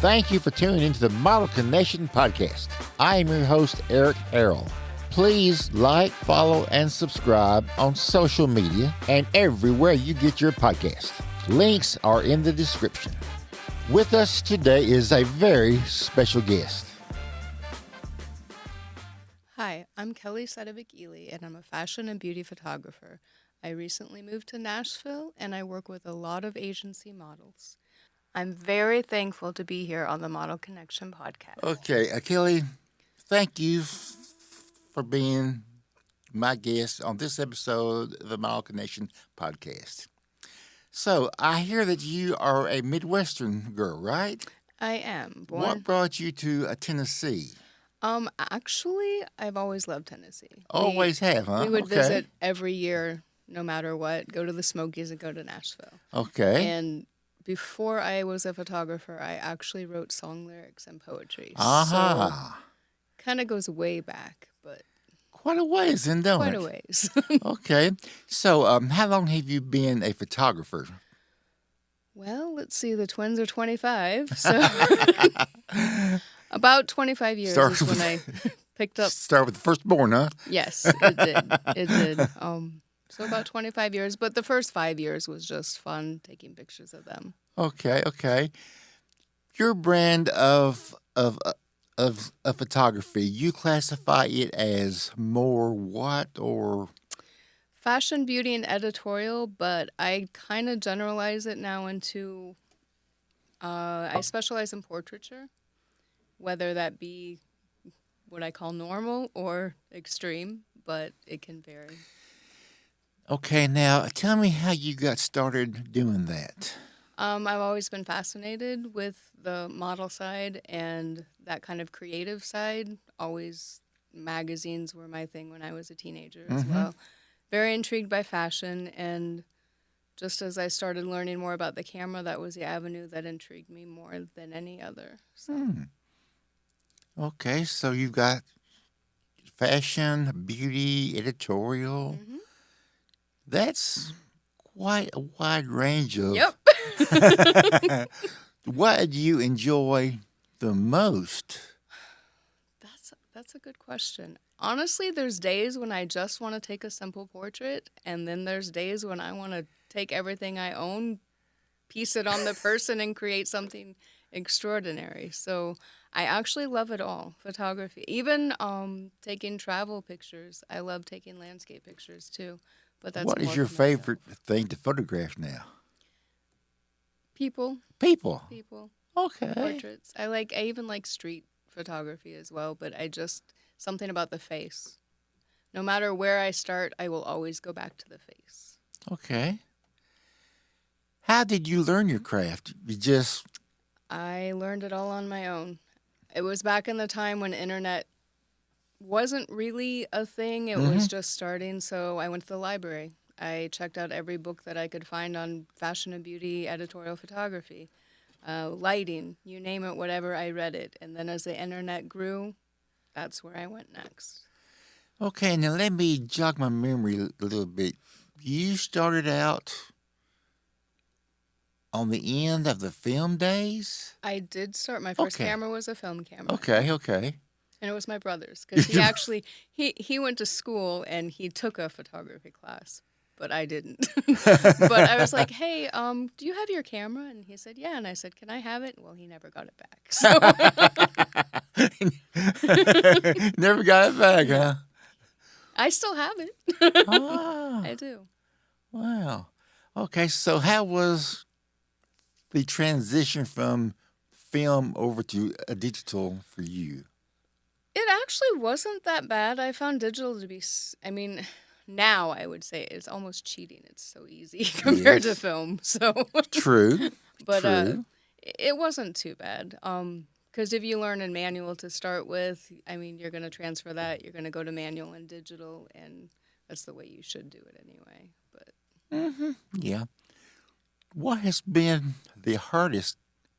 Thank you for tuning into the Model Connection podcast. I am your host, Eric Harrell. Please like, follow, and subscribe on social media and everywhere you get your podcast. Links are in the description. With us today is a very special guest. Hi, I'm Jo Sedivec-Ealy, and I'm a fashion and beauty photographer. I recently moved to Nashville, and I work with a lot of agency models. I'm very thankful to be here on the Model Connection podcast. Okay, Kelly, thank you for being my guest on this episode of the Model Connection podcast. So, I hear that you are a Midwestern girl, right? I am. What brought you to Tennessee? Actually, I've always loved Tennessee. Always have, huh? We would visit every year, no matter what, go to the Smokies and go to Nashville. Okay. And before I was a photographer, I actually wrote song lyrics and poetry. Uh-huh. So, kind of goes way back, but... Quite a ways, then, don't it? Quite a ways. Okay. So, how long have you been a photographer? Well, let's see. The twins are 25, so about 25 years is when I picked up. Start with the firstborn, huh? Yes, it did. It did. So about 25 years, but the first 5 years was just fun taking pictures of them. Okay. Your brand of photography, you classify it as more what or? Fashion, beauty, and editorial, but I kind of generalize it now into, I specialize in portraiture, whether that be what I call normal or extreme, but it can vary. Okay, now tell me how you got started doing that. I've always been fascinated with the model side and that kind of creative side. Always magazines were my thing when I was a teenager as well. Very intrigued by fashion, and just as I started learning more about the camera, that was the avenue that intrigued me more than any other. So. Okay, so you've got fashion, beauty, editorial. Mm-hmm. That's quite a wide range of... Yep. What do you enjoy the most? That's a good question. Honestly, there's days when I just want to take a simple portrait, and then there's days when I want to take everything I own, piece it on the person, and create something extraordinary. So I actually love it all, photography. Even taking travel pictures. I love taking landscape pictures, too. But that's what is your favorite thing to photograph now? People. Okay. Portraits. I even like street photography as well, but something about the face. No matter where I start, I will always go back to the face. Okay. How did you learn your craft? I learned it all on my own. It was back in the time when internet wasn't really a thing. It was just starting, so I went to the library. I checked out every book that I could find on fashion and beauty, editorial photography, lighting, you name it, whatever, I read it. And then as the internet grew, that's where I went next. Okay, now let me jog my memory a little bit. You started out on the end of the film days? I did start. My first camera was a film camera. Okay. And it was my brother's, because he actually, he went to school and he took a photography class, but I didn't. But I was like, hey, do you have your camera? And he said, yeah. And I said, can I have it? Well, he never got it back. So. Never got it back, huh? I still have it. Oh. I do. Wow. Okay, so how was the transition from film over to a digital for you? It actually wasn't that bad. I found digital to be, now I would say it's almost cheating. It's so easy compared to film. So True. But True. It wasn't too bad. Because if you learn in manual to start with, you're going to transfer that. You're going to go to manual and digital, and that's the way you should do it anyway. But Yeah. What has been the hardest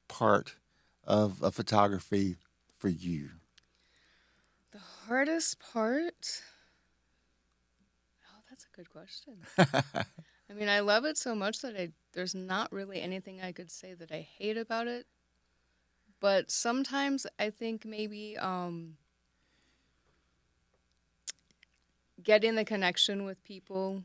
part of photography for you? The hardest part? Oh, that's a good question. I love it so much that there's not really anything I could say that I hate about it. But sometimes I think maybe getting the connection with people,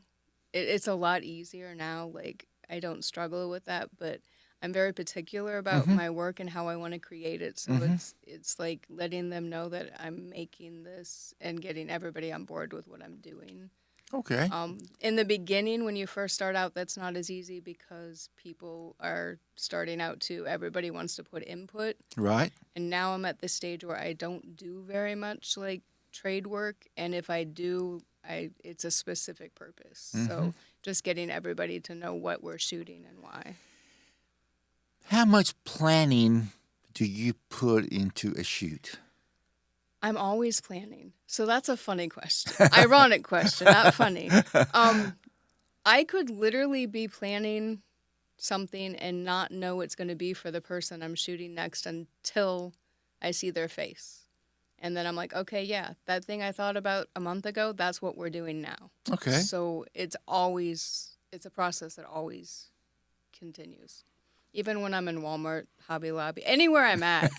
it's a lot easier now. Like, I don't struggle with that, but I'm very particular about Mm-hmm. my work and how I want to create it. So Mm-hmm. it's like letting them know that I'm making this and getting everybody on board with what I'm doing. Okay. In the beginning, when you first start out, that's not as easy because people are starting out too. Everybody wants to put input. Right. And now I'm at the stage where I don't do very much like trade work. And if I do, it's a specific purpose. Mm-hmm. So just getting everybody to know what we're shooting and why. How much planning do you put into a shoot? I'm always planning. So that's a funny question. Ironic question, not funny. I could literally be planning something and not know it's going to be for the person I'm shooting next until I see their face. And then I'm like, okay, yeah, that thing I thought about a month ago, that's what we're doing now. Okay. So it's a process that always continues. Even when I'm in Walmart, Hobby Lobby, anywhere I'm at,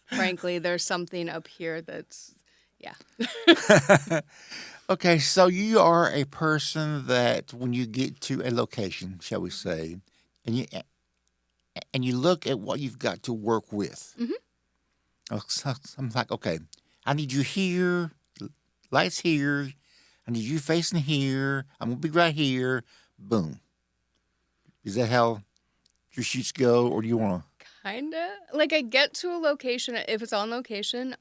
frankly, there's something up here that's, yeah. Okay, so you are a person that when you get to a location, shall we say, and you look at what you've got to work with. Mm-hmm. So I'm like, okay, I need you here, lights here, I need you facing here, I'm gonna be right here, boom. Is that how your shoots go, or do you want to? Kinda. Like, I get to a location, if it's on location,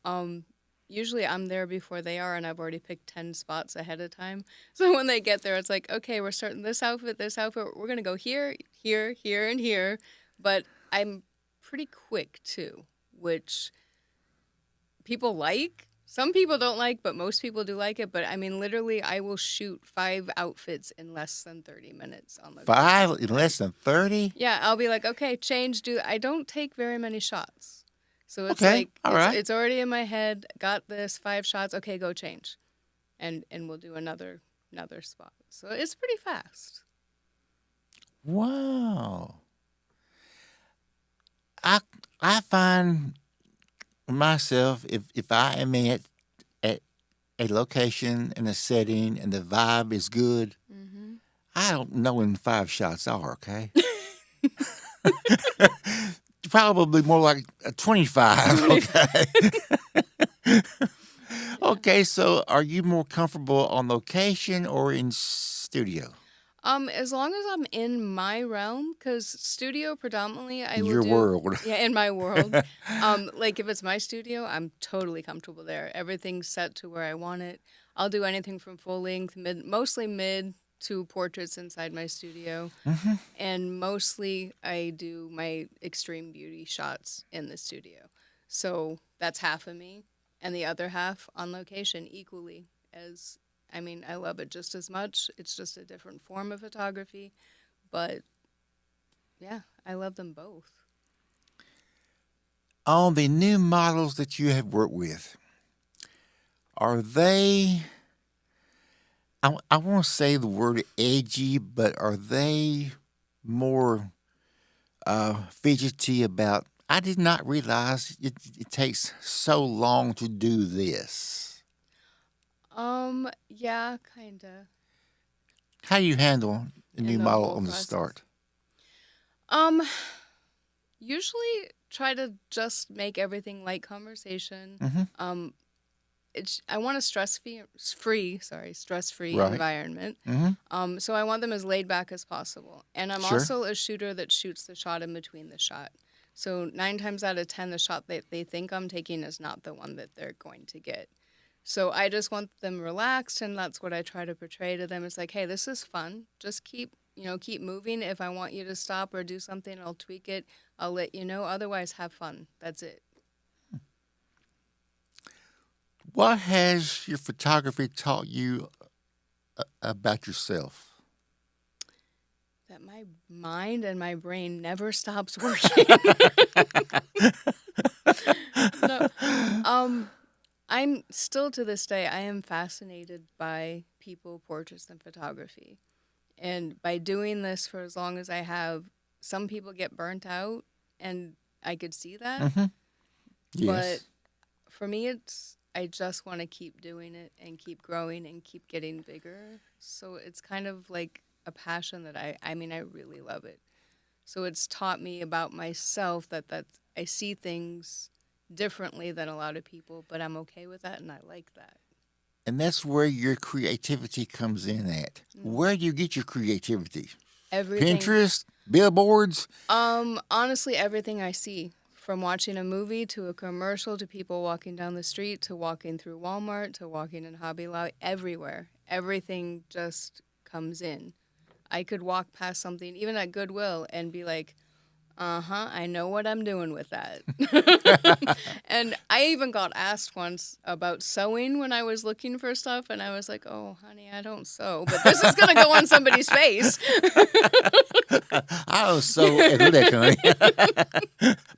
usually I'm there before they are, and I've already picked 10 spots ahead of time. So when they get there, it's like, okay, we're starting this outfit, we're gonna go here, here, here, and here. But I'm pretty quick, too, which people like. Some people don't like, but most people do like it. But, I mean, literally, I will shoot 5 outfits in less than 30 minutes on location. 5 in less than 30? Yeah, I'll be like, okay, change. I don't take very many shots. So it's Okay, like, all right. it's already in my head. Got this, 5 shots. Okay, go change. And we'll do another spot. So it's pretty fast. Wow. I find myself, if I am at a location and a setting and the vibe is good, Mm-hmm. I don't know when 5 shots are, okay? Probably more like 25, okay? Okay, so are you more comfortable on location or in studio? As long as I'm in my realm, because studio predominantly I will Your do. world. Yeah, in my world. Like if it's my studio, I'm totally comfortable there. Everything's set to where I want it. I'll do anything from full length, mostly mid to portraits inside my studio. Mm-hmm. And mostly I do my extreme beauty shots in the studio. So that's half of me, and the other half on location equally as. I mean, I love it just as much. It's just a different form of photography. But, yeah, I love them both. On the new models that you have worked with, are they, I won't say the word edgy, but are they more fidgety about, I did not realize it takes so long to do this? Yeah, kinda. How do you handle a new In the model whole on the process. start? Usually try to just make everything light conversation. Mm-hmm. I want a stress-free Right. environment. Mm-hmm. So I want them as laid back as possible. And I'm Sure. also a shooter that shoots the shot in between the shot. So 9 times out of 10, the shot that they think I'm taking is not the one that they're going to get. So I just want them relaxed, and that's what I try to portray to them. It's like, hey, this is fun. Just keep moving. If I want you to stop or do something, I'll tweak it. I'll let you know. Otherwise, have fun. That's it. What has your photography taught you about yourself? That my mind and my brain never stops working. No. I'm still to this day, I am fascinated by people, portraits, and photography. And by doing this for as long as I have, some people get burnt out, and I could see that. Mm-hmm. But Yes. for me, I just want to keep doing it and keep growing and keep getting bigger. So it's kind of like a passion that I mean, I really love it. So it's taught me about myself that I see things differently than a lot of people, but I'm okay with that and I like that. And that's where your creativity comes in at. Mm. Where do you get your creativity? Everything. Pinterest, billboards. Honestly, everything I see, from watching a movie to a commercial to people walking down the street to walking through Walmart to walking in Hobby Lobby, everywhere. Everything just comes in. I could walk past something, even at Goodwill, and be like, I know what I'm doing with that. And I even got asked once about sewing when I was looking for stuff, and I was like, oh, honey, I don't sew, but this is going to go on somebody's face. I was so athletic, honey.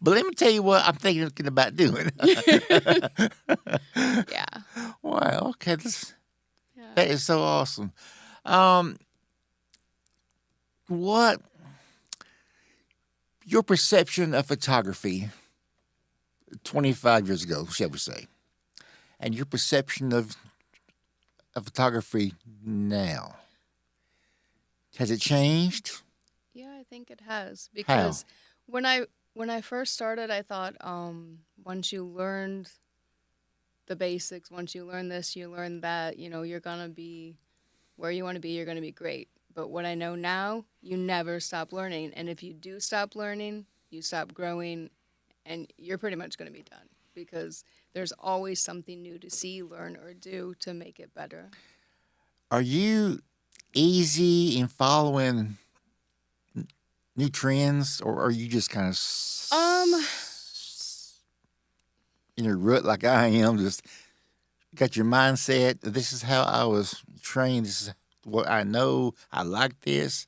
But let me tell you what I'm thinking about doing. Yeah. Wow. Okay. Yeah. That is so awesome. Um, what your perception of photography 25 years ago, shall we say, and your perception of photography now, has it changed? Yeah, I think it has, How? because when I first started, I thought once you learned the basics, once you learn this, you learn that, you're gonna be where you want to be, you're gonna be great. But what I know now, you never stop learning, and if you do stop learning, you stop growing, and you're pretty much gonna be done because there's always something new to see, learn, or do to make it better. Are you easy in following new trends, or are you just kind of Um, in your rut like I am? Just got your mindset. This is how I was trained. This is what I know. I like this.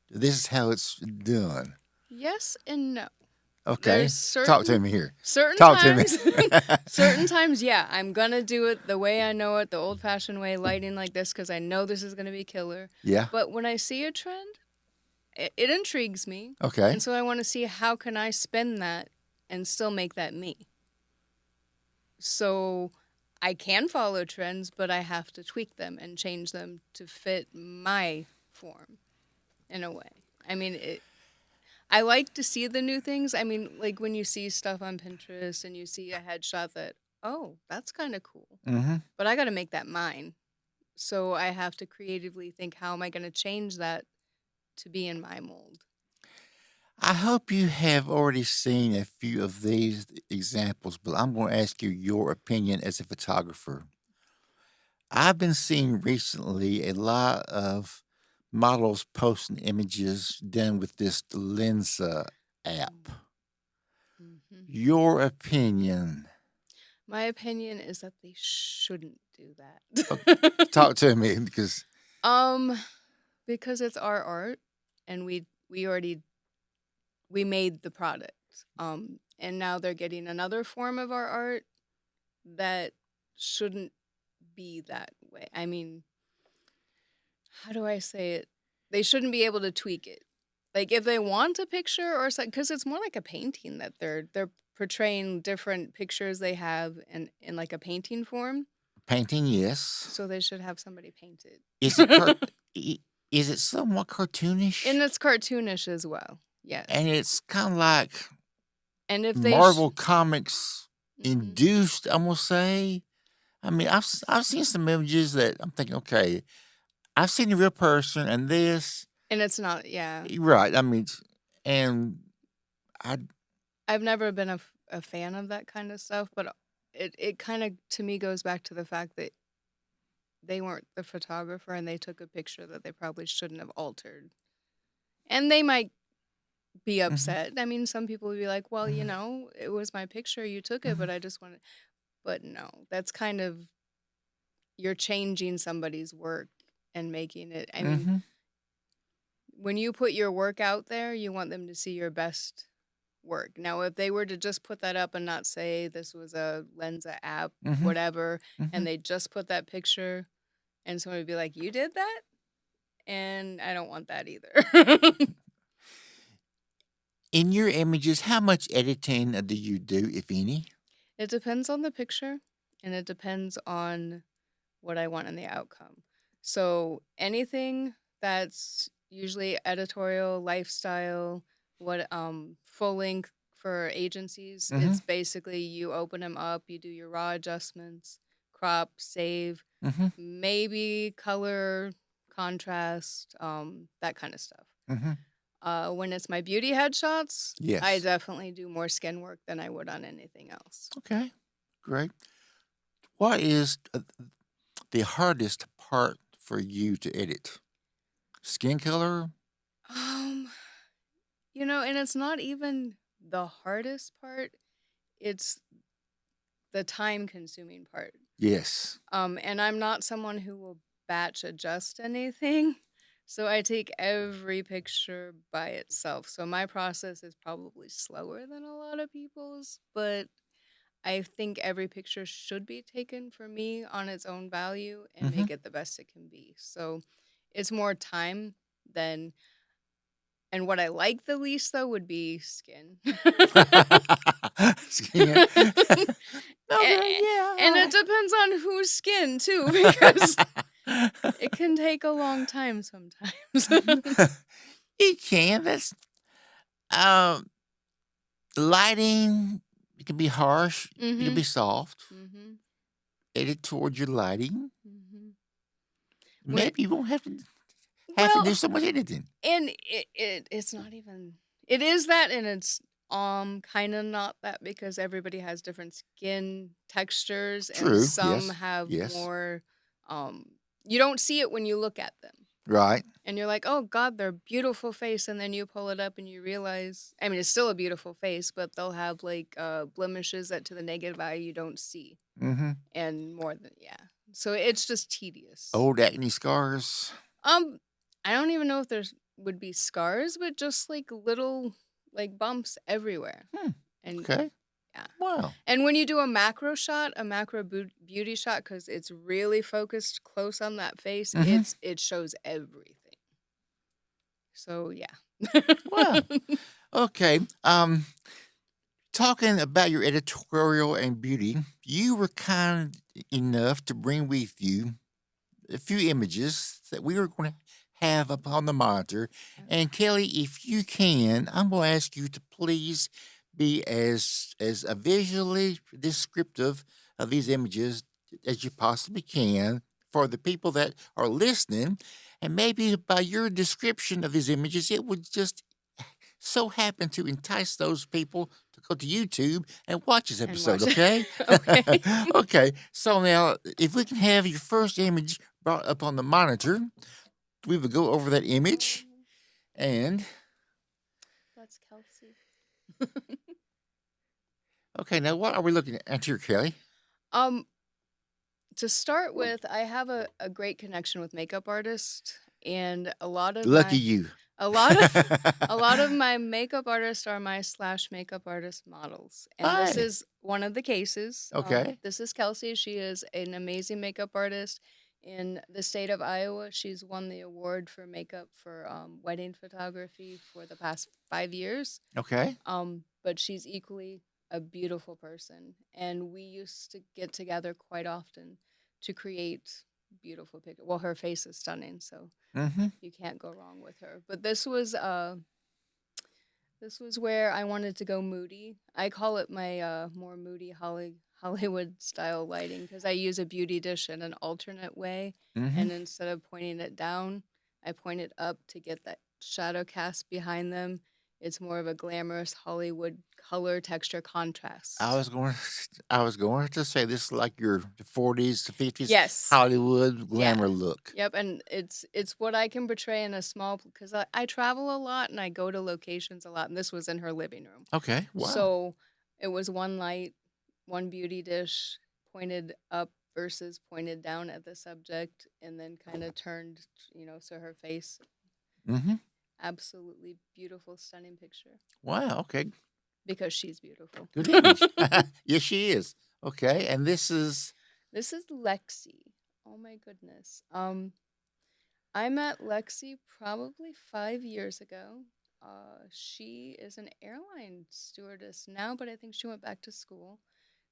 This is how it's done. yes and no. Okay, There's talk to me here. certain Talk to me. times, certain times, yeah, I'm gonna do it the way I know it, the old-fashioned way, lighting like this, because I know this is gonna be killer. Yeah. But when I see a trend, it intrigues me, Okay. and so I want to see how can I spin that and still make that me. So I can follow trends, but I have to tweak them and change them to fit my form in a way. I mean, I like to see the new things. I mean, like when you see stuff on Pinterest and you see a headshot that, oh, that's kind of cool. Mm-hmm. But I got to make that mine. So I have to creatively think, how am I going to change that to be in my mold? I hope you have already seen a few of these examples, but I'm going to ask you your opinion as a photographer. I've been seeing recently a lot of models posting images done with this Lensa app. Mm-hmm. Your opinion? My opinion is that they shouldn't do that. Talk to me because Because it's our art, and we made the product. And now they're getting another form of our art that shouldn't be that way. I mean, how do I say it? They shouldn't be able to tweak it. Like if they want a picture or something, because it's more like a painting that they're portraying different pictures they have in like a painting form. painting, yes. So they should have somebody paint it. Is it somewhat cartoonish? And it's cartoonish as well. Yes. And it's kind of like And if they Marvel Comics Mhm. induced, I'm gonna say. I mean, I've seen some images that I'm thinking, okay, I've seen the real person, and this, And it's not, yeah. right? I mean, and I've never been a fan of that kind of stuff, but it kind of to me goes back to the fact that they weren't the photographer and they took a picture that they probably shouldn't have altered. And they might be upset. I mean, some people would be like, well, it was my picture, you took it, but I just wanted. But no, that's kind of, you're changing somebody's work and making it. I mean, when you put your work out there, you want them to see your best work. Now, if they were to just put that up and not say this was a Lensa app, whatever, and they just put that picture, and someone would be like, you did that? And I don't want that either. In your images, how much editing do you do, if any? It depends on the picture, and it depends on what I want in the outcome. So anything that's usually editorial, lifestyle, what full length for agencies, Mm-hmm. it's basically you open them up, you do your raw adjustments, crop, save, Mm-hmm. maybe color, contrast, that kind of stuff. Mm-hmm. When it's my beauty headshots, I Yes. definitely do more skin work than I would on anything else. Okay. Great. What is the hardest part for you to edit? Skin color? Um, and it's not even the hardest part, it's the time consuming part. Yes. And I'm not someone who will batch adjust anything. So I take every picture by itself. So my process is probably slower than a lot of people's, but I think every picture should be taken for me on its own value and Mm-hmm. make it the best it can be. So it's more time than, and what I like the least though would be skin. Skin. Okay, A- yeah. And it depends on whose skin too, because it can take a long time sometimes. It can. That's um lighting. It can be harsh. It can Mhm. be soft. Mhm. Edit towards your lighting. Mhm. When Maybe you won't have to well, do so much editing. and it's not even, it is that, and it's kind of not that, because everybody has different skin textures and True. some Yes. have Yes. more you don't see it when you look at them. Right. And you're like, oh God, they're beautiful face. And then you pull it up and you realize, I mean, it's still a beautiful face, but they'll have like blemishes that to the negative eye you don't see. Mm-hmm. And more than, yeah. So it's just tedious. Old acne scars. I don't even know if there's would be scars, but just like little like bumps everywhere. And Okay. yeah. Wow. And when you do a macro shot, a macro beauty shot, because it's really focused close on that face, Mhm. it shows everything. So yeah. Wow. Okay. Talking about your editorial and beauty, you were kind enough to bring with you a few images that we were going to have up on the monitor. And Kelly, if you can, I'm going to ask you to please be as visually descriptive of these images as you possibly can for the people that are listening. And maybe by your description of these images, it would just so happen to entice those people to go to YouTube and watch this And episode, watch it. okay? Okay. Okay, so now if we can have your first image brought up on the monitor, we would go over that image and That's Kelsey. okay, now what are we looking at here, Kelly? To start with, I have a great connection with makeup artists, and Lucky you. a lot of my makeup artists are my / makeup artist models, and this Hi. is one of the cases. Okay. This is Kelsey. She is an amazing makeup artist in the state of Iowa. She's won the award for makeup for wedding photography for the past 5 years. Okay. But she's equally a beautiful person, and we used to get together quite often to create beautiful pictures. Well, her face is stunning, so Mm-hmm. you can't go wrong with her. But this was where I wanted to go moody. I call it my more moody Hollywood style lighting, because I use a beauty dish in an alternate way, Mm-hmm. and instead of pointing it down, I point it up to get that shadow cast behind them. It's more of a glamorous Hollywood color texture contrast. I was going to say this is like your 40s to 50s Yes. Hollywood glamour Yeah. look. Yep, and it's what I can portray in a small, because I travel a lot and I go to locations a lot, and this was in her living room. Okay. Wow. So it was one light, one beauty dish pointed up versus pointed down at the subject, and then kind of turned, so her face. Mm-hmm. Absolutely beautiful, stunning picture. Wow. Okay. Because she's beautiful. Good image. Yes, she is. Okay, and this is Lexi. Oh my goodness. I met Lexi probably 5 years ago. She is an airline stewardess now, but I think she went back to school.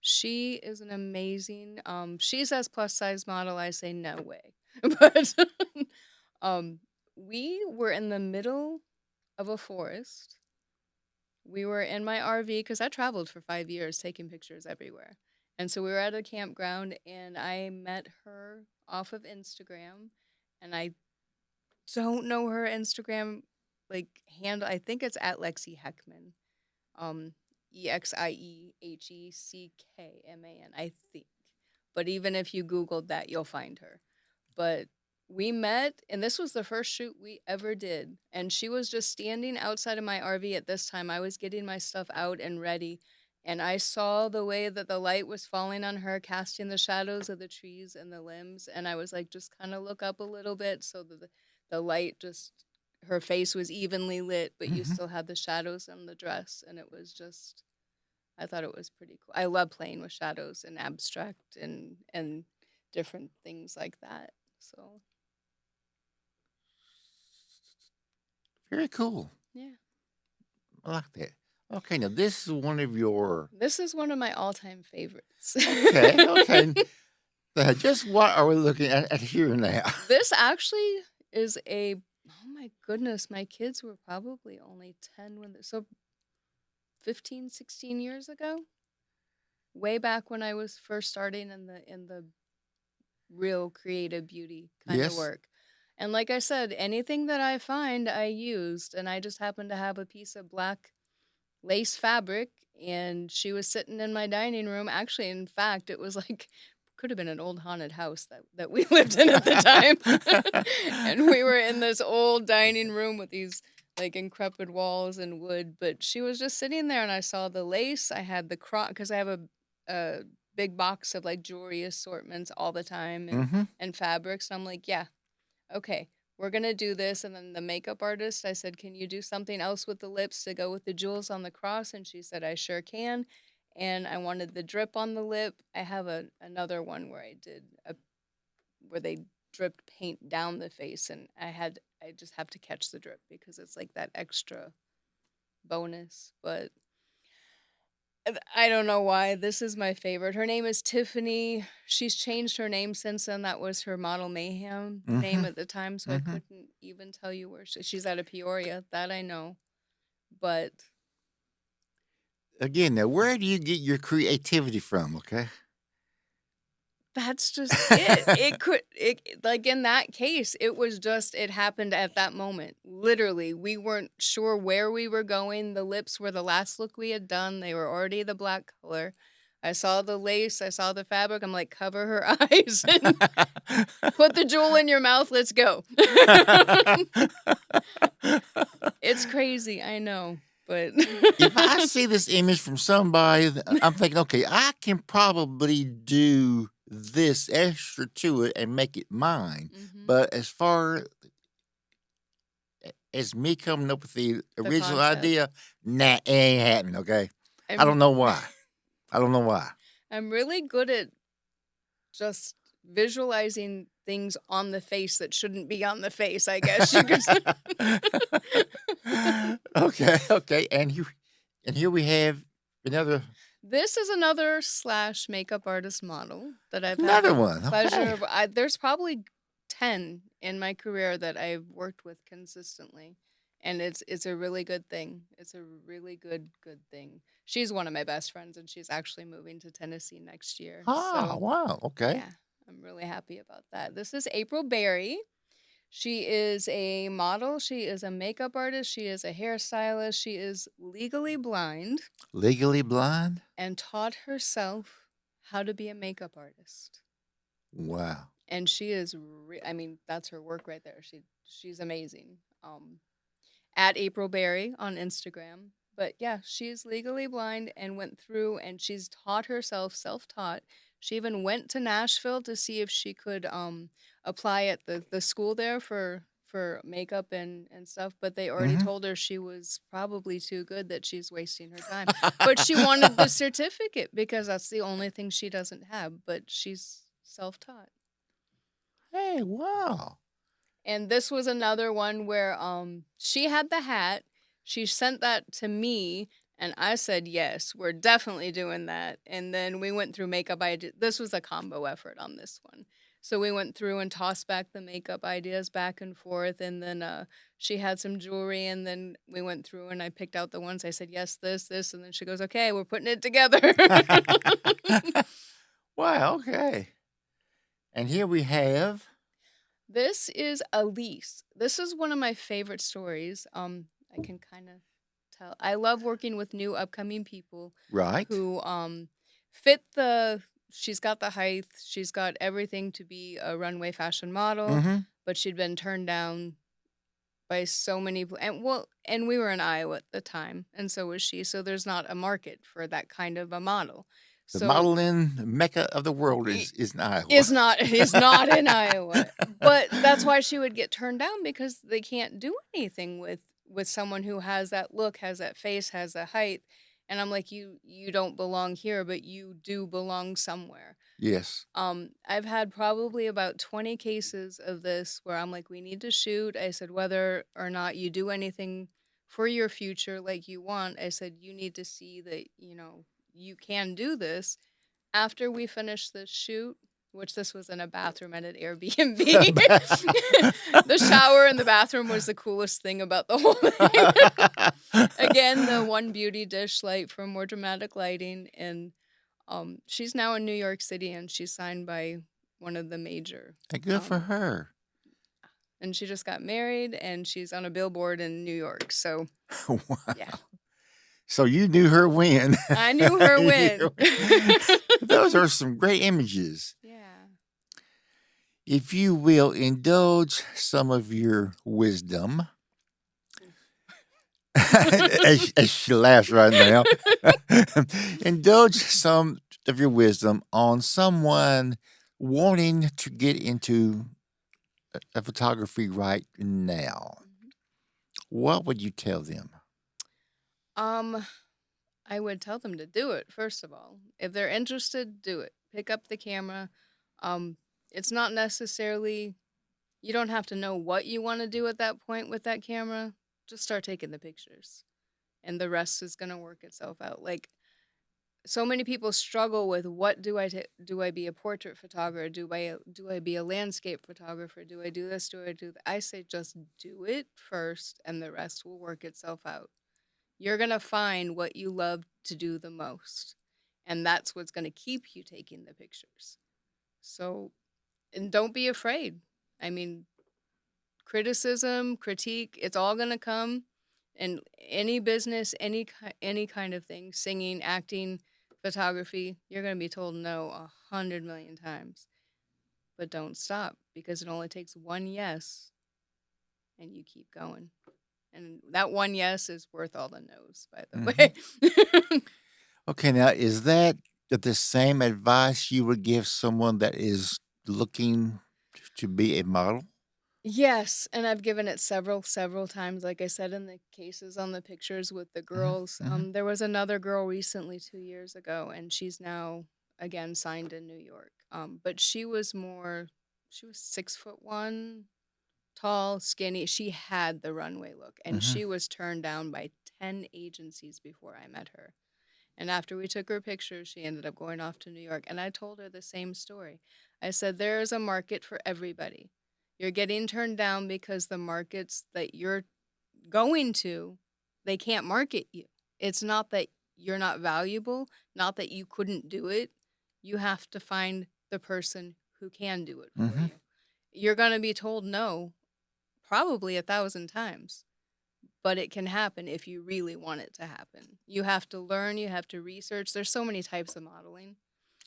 She is an amazing. She's as plus size model. I say no way, but um, we were in the middle of a forest. We were in my RV because I traveled for 5 years taking pictures everywhere. And so we were at a campground and I met her off of Instagram. And I don't know her Instagram like handle. I think it's at Lexi Heckman. EXIEHECKMAN, I think. But even if you Googled that, you'll find her. But we met, and this was the first shoot we ever did. And she was just standing outside of my RV at this time. I was getting my stuff out and ready. And I saw the way that the light was falling on her, casting the shadows of the trees and the limbs. And I was like, just kind of look up a little bit so that the light just, her face was evenly lit, but you still had the shadows on the dress. And it was just, I thought it was pretty cool. I love playing with shadows and abstract and different things like that. So Very cool. yeah. I like that. Okay, now this is one of your. This is one of my all-time favorites. Okay. Now, just what are we looking at here now? This actually is oh my goodness, my kids were probably only 10 so 15, 16 years ago. Way back when I was first starting in the real creative beauty kind of work. And like I said, anything that I find, I used. And I just happened to have a piece of black lace fabric, and she was sitting in my dining room. Actually, in fact, it was like, could have been an old haunted house that we lived in at the time. And we were in this old dining room with these like increpid walls and wood. But she was just sitting there, and I saw the lace. I had the because I have a big box of like jewelry assortments all the time and fabrics. And I'm like, yeah, okay, we're going to do this. And then the makeup artist, I said, can you do something else with the lips to go with the jewels on the cross? And she said, I sure can. And I wanted the drip on the lip. I have another one where I did where they dripped paint down the face. And I just have to catch the drip because it's like that extra bonus. But I don't know why. This is my favorite. Her name is Tiffany. She's changed her name since then. That was her Model Mayhem name at the time, so I couldn't even tell you where she's out of Peoria. That I know. But again, now where do you get your creativity from? Okay, that's just it. Like in that case, it happened at that moment. Literally, we weren't sure where we were going. The lips were the last look we had done. They were already the black color. I saw the lace. I saw the fabric. I'm like, cover her eyes and put the jewel in your mouth. Let's go. It's crazy. I know. But if I see this image from somebody, I'm thinking, okay, I can probably do this extra to it and make it mine. But as far as me coming up with the original concept. idea, nah, it ain't happening, okay? I don't know why. I'm really good at just visualizing things on the face that shouldn't be on the face, I guess you could say. Okay. And here we have another. This is another / makeup artist model that I've had Another the one. pleasure Okay. of. There's probably 10 in my career that I've worked with consistently, and it's a really good thing. It's a really good thing. She's one of my best friends, and she's actually moving to Tennessee next year. Oh, So wow. Okay. yeah, I'm really happy about that. This is April Berry. She is a model. She is a makeup artist. She is a hairstylist. She is legally blind Legally blind? and taught herself how to be a makeup artist. Wow. And she is, that's her work right there. She's amazing. At April Berry on Instagram. But yeah, she's legally blind and went through and she's taught herself, self-taught. She even went to Nashville to see if she could apply at the school there for makeup and stuff, but they already told her she was probably too good, that she's wasting her time. But she wanted the certificate because that's the only thing she doesn't have, but she's self-taught. Hey, wow. And this was another one where she had the hat. she sent that to me, and I said, yes, we're definitely doing that. And then we went through makeup ideas. This was a combo effort on this one. So we went through and tossed back the makeup ideas back and forth. And then she had some jewelry. And then we went through and I picked out the ones. I said, yes, this. And then she goes, okay, we're putting it together. Wow, okay. And here we have... This is Elise. This is one of my favorite stories. I can kind of tell. I love working with new upcoming people. Right. Who fit the... She's got the height. She's got everything to be a runway fashion model, but she'd been turned down by so many... And we were in Iowa at the time, and so was she. So there's not a market for that kind of a model. The modeling mecca of the world is in Iowa. Is not in Iowa. But that's why she would get turned down, because they can't do anything with someone who has that look, has that face, has that height. And I'm like, you don't belong here, but you do belong somewhere. Yes. I've had probably about 20 cases of this where I'm like, we need to shoot. I said, whether or not you do anything for your future like you want, I said, you need to see that, you can do this. After we finished the shoot, which this was in a bathroom at an Airbnb, the shower in the bathroom was the coolest thing about the whole thing. Again, the one beauty dish light from More Dramatic Lighting. And she's now in New York City, and she's signed by one of the major. Good for her. And she just got married, and she's on a billboard in New York. So, wow. Yeah. So you knew her win. I knew her win. Those are some great images. Yeah. If you will indulge some of your wisdom, as she laughs right now, indulge some of your wisdom on someone wanting to get into a photography right now. What would you tell them? I would tell them to do it, first of all. If they're interested, do it. Pick up the camera. It's not necessarily... You don't have to know what you want to do at that point with that camera. Just start taking the pictures. And the rest is going to work itself out. Like, so many people struggle with, what do I do? I be a portrait photographer? Do I be a landscape photographer? Do I do this? Do I do that? I say just do it first, and the rest will work itself out. You're going to find what you love to do the most. And that's what's going to keep you taking the pictures. So, and don't be afraid. I mean, criticism, critique, it's all going to come. In any business, any kind of thing, singing, acting, photography, you're going to be told no 100 million times. But don't stop, because it only takes one yes, and you keep going. And that one yes is worth all the no's, by the way. Okay, now, is that the same advice you would give someone that is looking to be a model? Yes, and I've given it several times, like I said, in the cases on the pictures with the girls. There was another girl recently 2 years ago, and she's now, again, signed in New York. But she was 6'1", tall, skinny. She had the runway look, and she was turned down by 10 agencies before I met her. And after we took her pictures, she ended up going off to New York. And I told her the same story. I said, there is a market for everybody. You're getting turned down because the markets that you're going to, they can't market you. It's not that you're not valuable, not that you couldn't do it. You have to find the person who can do it for you. You're going to be told no probably 1,000 times, but it can happen if you really want it to happen. You have to learn, you have to research. There's so many types of modeling.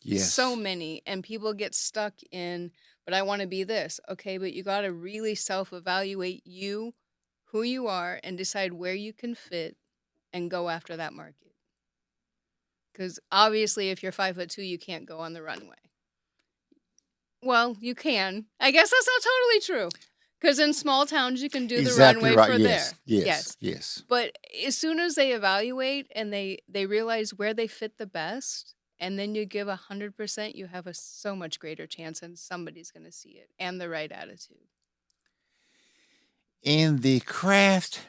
Yes. So many. And people get stuck in, but I want to be this. Okay, but you got to really self-evaluate you, who you are, and decide where you can fit and go after that market. Because obviously, if you're 5'2", you can't go on the runway. Well, you can. I guess that's not totally true. Because in small towns, you can do the runway for there. Yes. But as soon as they evaluate and they realize where they fit the best, and then you give 100%, you have so much greater chance, and somebody's going to see it, and the right attitude. In the craft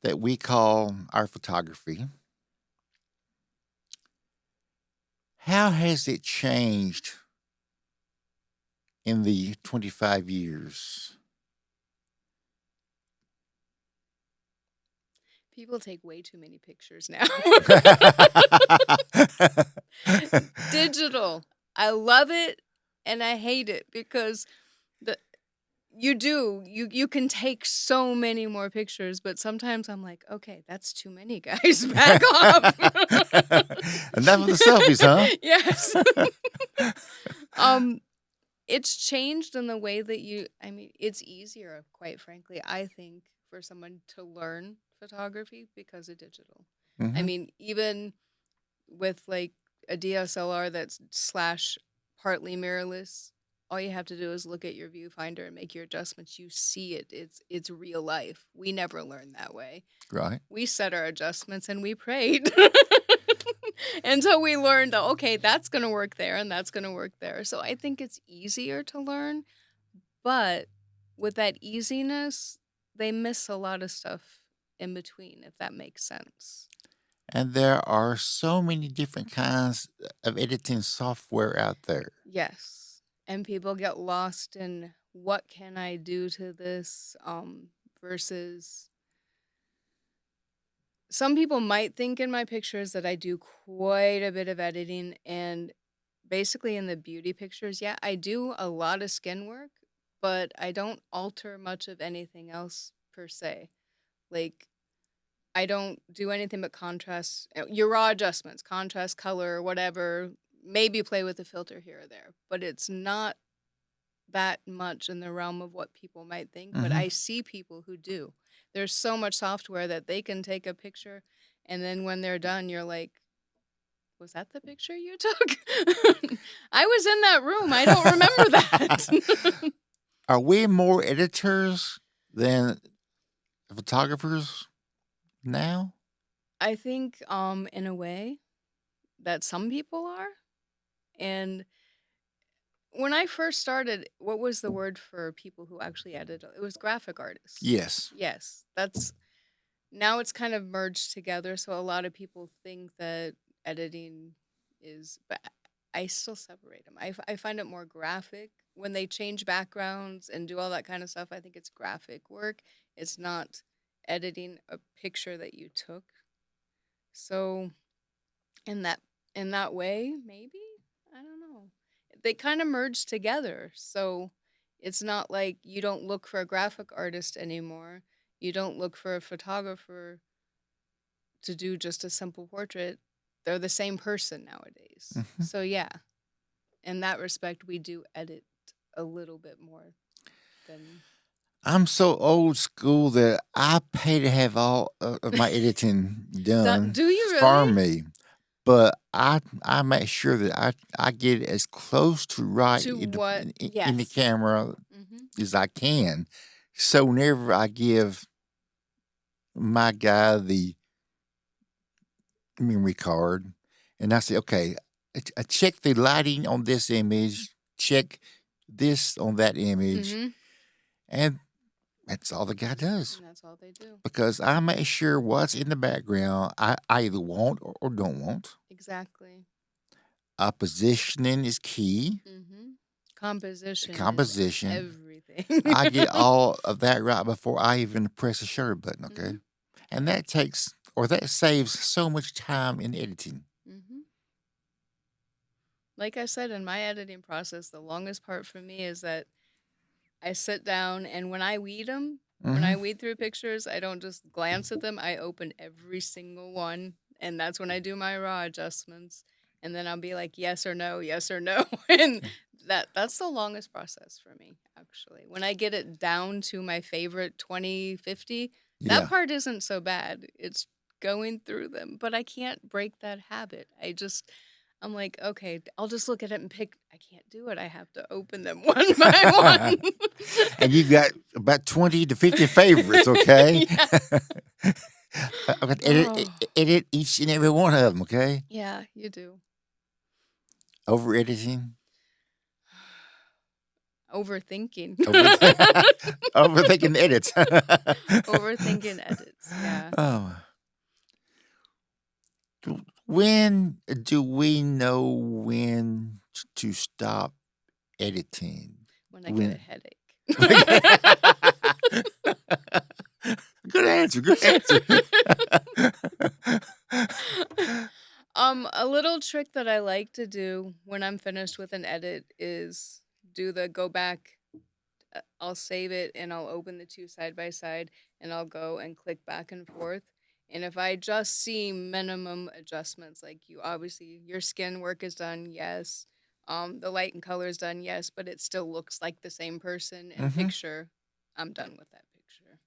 that we call our photography, how has it changed in the 25 years? People take way too many pictures now. Digital. I love it and I hate it because you can take so many more pictures, but sometimes I'm like, okay, that's too many, guys. Back off. Enough of the selfies, huh? Yes. It's changed in the way that it's easier, quite frankly, I think, for someone to learn photography because of digital. Mm-hmm. Even with like a DSLR that's / partly mirrorless, all you have to do is look at your viewfinder and make your adjustments. You see it. It's real life. We never learned that way. Right. We set our adjustments and we prayed until we learned, okay, that's going to work there and that's going to work there. So I think it's easier to learn, but with that easiness, they miss a lot of stuff in between, if that makes sense. And there are so many different kinds of editing software out there. Yes. And people get lost in what can I do to this versus some people might think in my pictures that I do quite a bit of editing, and basically in the beauty pictures, yeah, I do a lot of skin work, but I don't alter much of anything else per se. Like, I don't do anything but contrast, your raw adjustments, contrast, color, whatever, maybe play with a filter here or there, but it's not that much in the realm of what people might think, but I see people who do. There's so much software that they can take a picture, and then when they're done, you're like, was that the picture you took? I was in that room. I don't remember that. Are we more editors than photographers now? I think in a way that some people are. And when I first started, what was the word for people who actually edit? It was graphic artists. Yes. Yes. Now it's kind of merged together. So a lot of people think that editing is, but I still separate them. I find it more graphic. When they change backgrounds and do all that kind of stuff, I think it's graphic work. It's not editing a picture that you took. So in that way, maybe, I don't know. They kind of merge together. So it's not like you don't look for a graphic artist anymore. You don't look for a photographer to do just a simple portrait. They're the same person nowadays. So yeah, in that respect, we do edit a little bit more than. I'm so old school that I pay to have all of my editing done Do you for really? me. But I make sure that I get as close to right To in what? the, in the Yes. camera as I can. So whenever I give my guy the memory card and I say, okay, I check the lighting on this image, check this on that image, and that's all the guy does. And that's all they do. Because I make sure what's in the background I either want or don't want. Exactly. Positioning is key. Composition. Composition. Is everything. I get all of that right before I even press the shutter button, okay? And that saves so much time in editing. Like I said, in my editing process, the longest part for me is that I sit down and when I weed them, when I weed through pictures, I don't just glance at them. I open every single one. And that's when I do my raw adjustments. And then I'll be like, yes or no, yes or no. And that's the longest process for me, actually. When I get it down to my favorite 2050, that part isn't so bad. It's going through them. But I can't break that habit. I'm like, okay, I'll just look at it and pick. I can't do it. I have to open them one by one. And you've got about 20 to 50 favorites, okay? Edit each and every one of them, okay? Yeah, you do. Over editing? Overthinking. Overthinking edits. Overthinking edits. Yeah. Oh. When do we know when to stop editing? When I get a When? headache. Good answer. Good answer. A little trick that I like to do when I'm finished with an edit is do the go back. I'll save it and I'll open the two side by side and I'll go and click back and forth. And if I just see minimum adjustments, like obviously your skin work is done, yes. The light and color is done, yes, but it still looks like the same person in picture. I'm done with that picture.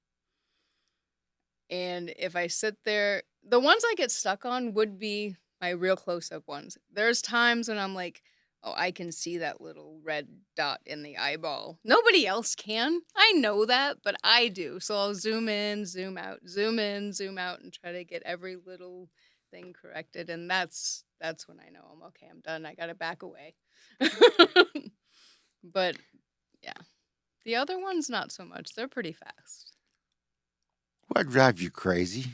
And if I sit there, the ones I get stuck on would be my real close-up ones. There's times when I'm like, oh, I can see that little red dot in the eyeball. Nobody else can. I know that, but I do. So I'll zoom in, zoom out, zoom in, zoom out, and try to get every little thing corrected. And that's when I know I'm okay. I'm done. I got to back away. But yeah, the other ones, not so much. They're pretty fast. What drives you crazy?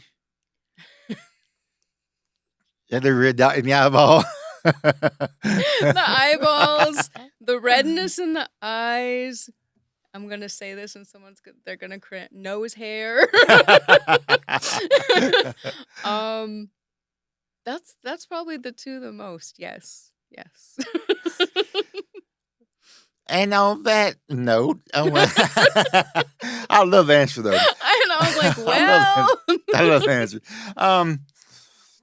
Yeah, the red dot in the eyeball. The eyeballs, the redness in the eyes. I'm gonna say this, and they're gonna cringe. Nose hair. That's probably the two the most. Yes. And on that note, I love the answer though. And I was like, well, I love the answer.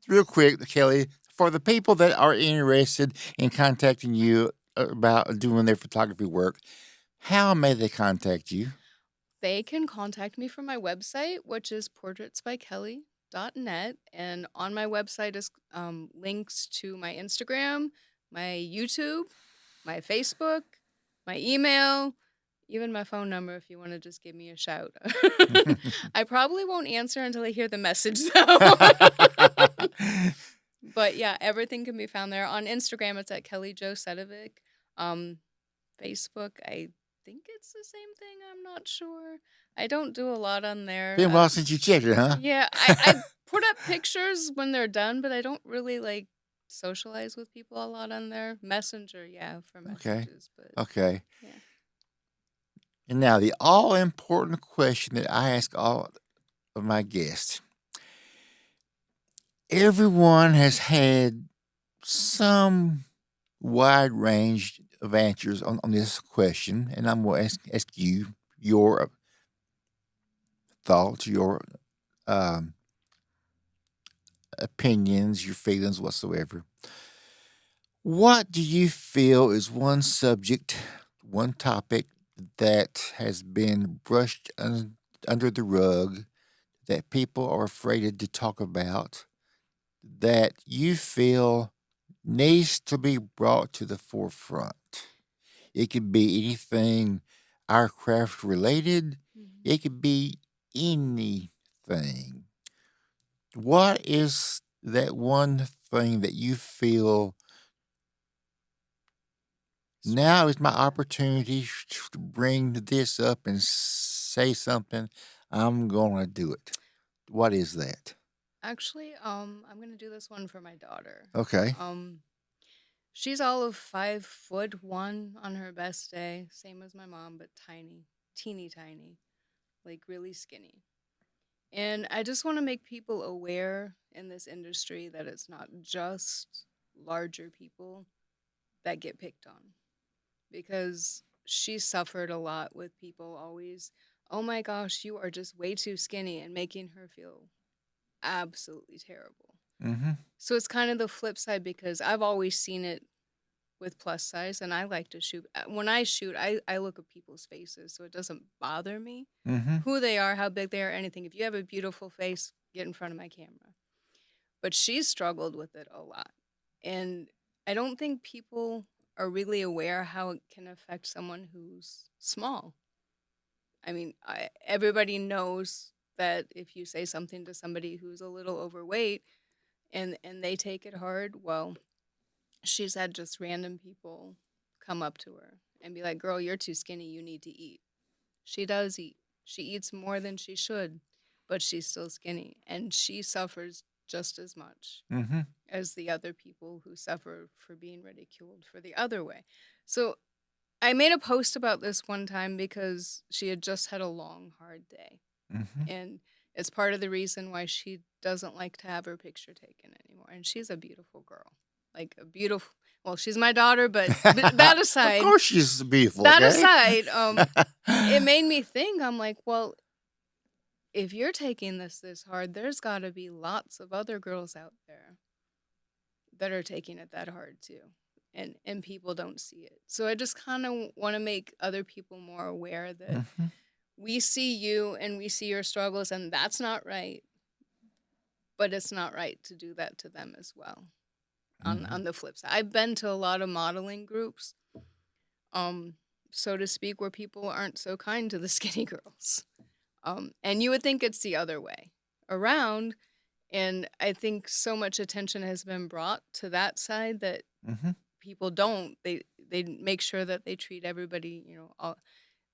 Real quick, Kelly, for the people that are interested in contacting you about doing their photography work, how may they contact you? They can contact me from my website, which is portraitsbykelly.net. And on my website is links to my Instagram, my YouTube, my Facebook, my email, even my phone number if you want to just give me a shout. I probably won't answer until I hear the message, though. But yeah, everything can be found there. On Instagram, it's at Kelly Jo Sedivec. Facebook, I think it's the same thing. I'm not sure. I don't do a lot on there. Been a while since you checked it, huh? Yeah, I put up pictures when they're done, but I don't really socialize with people a lot on there. Messenger, yeah, for messages. Okay. Yeah. And now the all-important question that I ask all of my guests. Everyone has had some wide range of answers on this question, and I'm going to ask you your thoughts, your opinions, your feelings whatsoever. What do you feel is one subject, one topic that has been brushed under the rug, that people are afraid to talk about, that you feel needs to be brought to the forefront? It could be anything our craft related. It could be anything. What is that one thing that you feel now is my opportunity to bring this up and say something? I'm going to do it. What is that? Actually, I'm gonna do this one for my daughter. Okay. She's all of 5'1" on her best day, same as my mom, but tiny, teeny tiny, like really skinny. And I just want to make people aware in this industry that it's not just larger people that get picked on, because she suffered a lot with people always, oh my gosh, you are just way too skinny, and making her feel absolutely terrible. So it's kind of the flip side, because I've always seen it with plus size, and I like to shoot. When I shoot, I look at people's faces, so it doesn't bother me who they are, how big they are, anything. If you have a beautiful face, get in front of my camera. But she's struggled with it a lot, and I don't think people are really aware how it can affect someone who's small. I mean, everybody knows that if you say something to somebody who's a little overweight and they take it hard, well, she's had just random people come up to her and be like, girl, you're too skinny. You need to eat. She does eat. She eats more than she should, but she's still skinny. And she suffers just as much as the other people who suffer for being ridiculed for the other way. So I made a post about this one time because she had just had a long, hard day. And it's part of the reason why she doesn't like to have her picture taken anymore. And she's a beautiful girl. Like a beautiful, well, she's my daughter, but that aside. Of course she's beautiful. That okay? aside, it made me think, I'm like, well, if you're taking this hard, there's got to be lots of other girls out there that are taking it that hard too. And people don't see it. So I just kind of want to make other people more aware that we see you and we see your struggles, and that's not right. But it's not right to do that to them as well. On the flip side, I've been to a lot of modeling groups, so to speak, where people aren't so kind to the skinny girls. And you would think it's the other way around. And I think so much attention has been brought to that side that people don't. They make sure that they treat everybody, all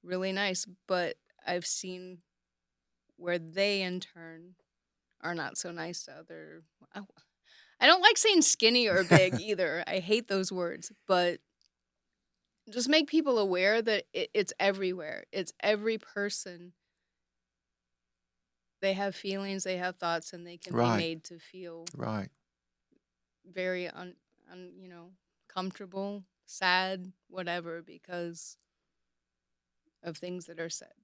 really nice. But I've seen where they, in turn, are not so nice to other. I don't like saying skinny or big either. I hate those words. But just make people aware that it's everywhere. It's every person. They have feelings, they have thoughts, and they can be made to feel very comfortable, sad, whatever, because of things that are said,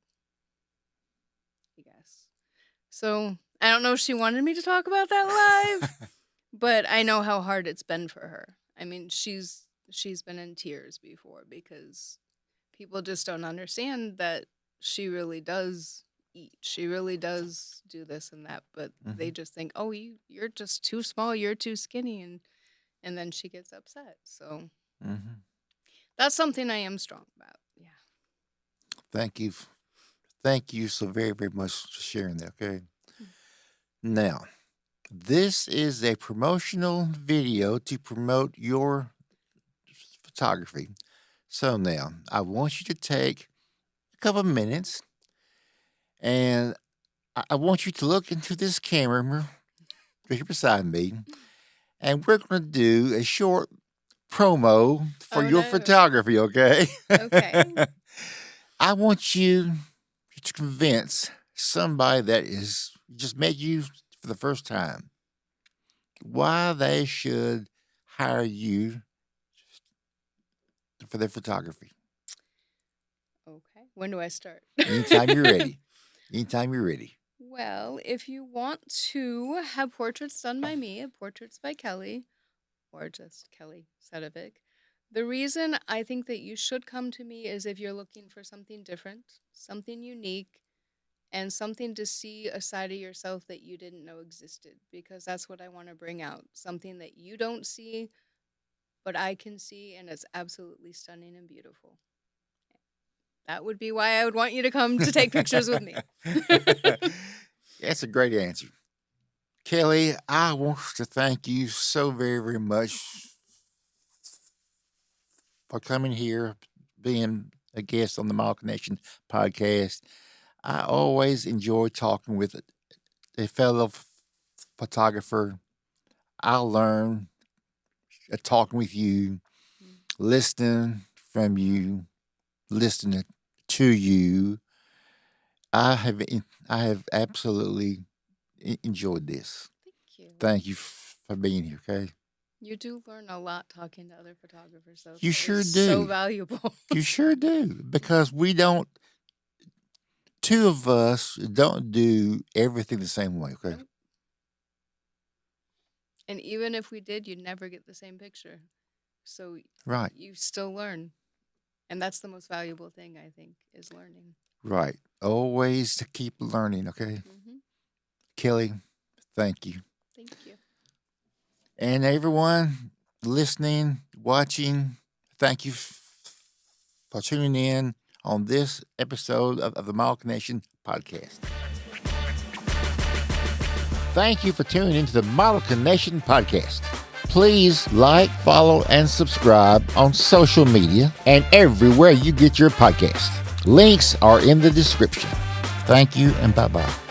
I guess. So I don't know if she wanted me to talk about that live, but I know how hard it's been for her. I mean, she's been in tears before because people just don't understand that she really does eat. She really does do this and that, but they just think, oh, you're just too small, you're too skinny, and then she gets upset. So that's something I am strong about. Yeah. Thank you so very, very much for sharing that, okay? Now, this is a promotional video to promote your photography. So now, I want you to take a couple of minutes, and I want you to look into this camera right here beside me, and we're going to do a short promo for your photography, okay? Okay. I want you to convince somebody that is just met you for the first time why they should hire you for their photography. Okay. When do I start? Anytime you're ready. Anytime you're ready. Well, if you want to have portraits done by me, portraits by Kelly, or just Kelly Sedivec, the reason I think that you should come to me is if you're looking for something different, something unique, and something to see a side of yourself that you didn't know existed, because that's what I want to bring out. Something that you don't see, but I can see, and it's absolutely stunning and beautiful. That would be why I would want you to come to take pictures with me. That's a great answer. Kelly, I want to thank you so very, very much for coming here, being a guest on the Model Connection podcast. I always enjoy talking with a fellow photographer. I learn talking with you, listening from you, listening to you. I have absolutely enjoyed this. Thank you. Thank you for being here, okay? You do learn a lot talking to other photographers, though. You sure do. So valuable. You sure do, because two of us don't do everything the same way, okay? Nope. And even if we did, you'd never get the same picture. So you still learn. And that's the most valuable thing, I think, is learning. Right. Always to keep learning, okay? Kelly, thank you. Thank you. And everyone listening, watching, thank you for tuning in on this episode of the Model Connection podcast. Thank you for tuning into the Model Connection podcast. Please like, follow, and subscribe on social media and everywhere you get your podcast. Links are in the description. Thank you and bye-bye.